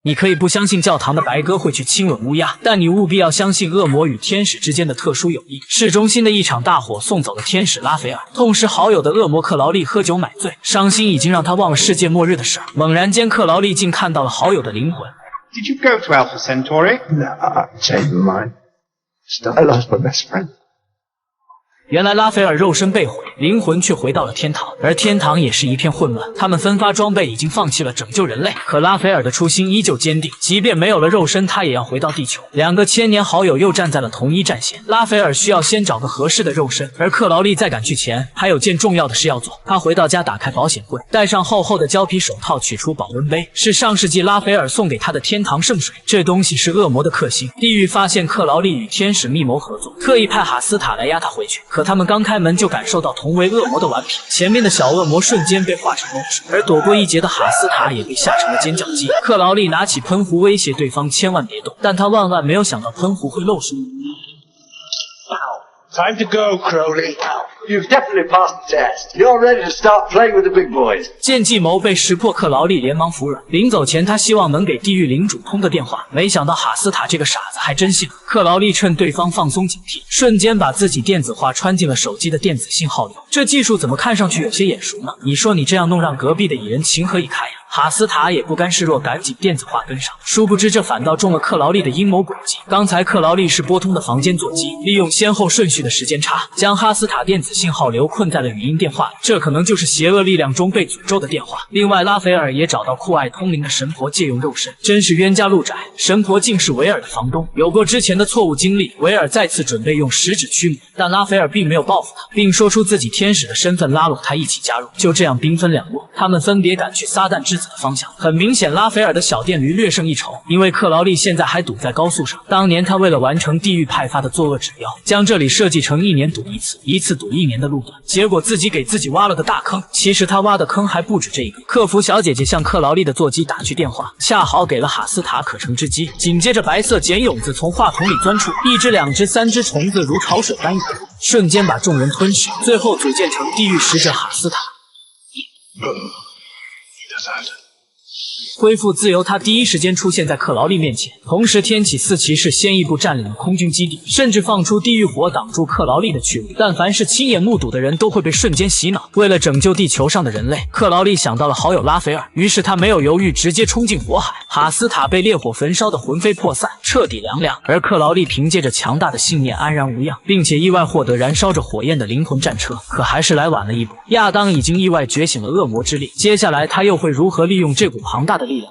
你可以不相信教堂的白鸽会去亲吻乌鸦，但你务必要相信恶魔与天使之间的特殊友谊。市中心的一场大火送走了天使拉斐尔，痛失好友的恶魔克劳利喝酒买醉，伤心已经让他忘了世界末日的事儿。猛然间，克劳利竟看到了好友的灵魂。Did you go to Alpha Centauri? No, I changed my mind. I lost my best friend. 原来拉斐尔肉身被毁，灵魂却回到了天堂，而天堂也是一片混乱。他们分发装备，已经放弃了拯救人类。可拉斐尔的初心依旧坚定，即便没有了肉身，他也要回到地球。两个千年好友又站在了同一战线。拉斐尔需要先找个合适的肉身，而克劳利在赶去前还有件重要的事要做。他回到家，打开保险柜，戴上厚厚的胶皮手套，取出保温杯，是上世纪拉斐尔送给他的天堂圣水。这东西是恶魔的克星。地狱发现克劳利与天使密谋合作，特意派哈斯塔来押他回去。可他们刚开门就感受到同为恶魔的顽皮，前面的小恶魔瞬间被化成肉质，而躲过一劫的哈斯塔也被吓成了尖叫鸡。克劳利拿起喷壶威胁对方千万别动，但他万万没有想到喷壶会漏水。Time to go, Crowley. You've definitely passed the test. You're ready to start playing with the big boys. 见计谋被识破，克劳利连忙服软。临走前，他希望能给地狱领主通个电话，没想到哈斯塔这个傻子还真信了。克劳利趁对方放松警惕，瞬间把自己电子化穿进了手机的电子信号流。这技术怎么看上去有些眼熟呢？你说你这样弄，让隔壁的蚁人情何以堪呀？哈斯塔也不甘示弱，赶紧电子化跟上。殊不知这反倒中了克劳利的阴谋诡计。刚才克劳利是拨通的房间座机，利用先后顺序的时间差，将哈斯塔电子信号流困在了语音电话里。这可能就是邪恶力量中被诅咒的电话。另外，拉斐尔也找到酷爱通灵的神婆借用肉身，真是冤家路窄。神婆竟是维尔的房东。有过之前的错误经历，维尔再次准备用食指驱魔，但拉斐尔并没有报复他，并说出自己天使的身份，拉拢他一起加入。就这样兵分两路，他们分别赶去撒旦之子的方向。很明显，拉斐尔的小电驴略胜一筹，因为克劳利现在还堵在高速上。当年他为了完成地狱派发的作恶指标，将这里设计成1年堵一次，一次堵1年的路段，结果自己给自己挖了个大坑。其实他挖的坑还不止这一个。客服小姐姐向克劳利的座机打去电话，恰好给了哈斯塔可乘之机。紧接着，白色茧蛹子从话筒里钻出，1只、2只、3只虫子如潮水般涌入，瞬间把众人吞噬，最后组建成地狱使者哈斯塔。恢复自由，他第一时间出现在克劳利面前，同时天启4骑士先一步占领了空军基地，甚至放出地狱火挡住克劳利的去路。但凡是亲眼目睹的人都会被瞬间洗脑。为了拯救地球上的人类，克劳利想到了好友拉斐尔，于是他没有犹豫，直接冲进火海。哈斯塔被烈火焚烧的魂飞魄散，彻底凉凉。而克劳利凭借着强大的信念安然无恙，并且意外获得燃烧着火焰的灵魂战车。可还是来晚了一步，亚当已经意外觉醒了恶魔之力，接下来他又会如何利用这股庞大的力量？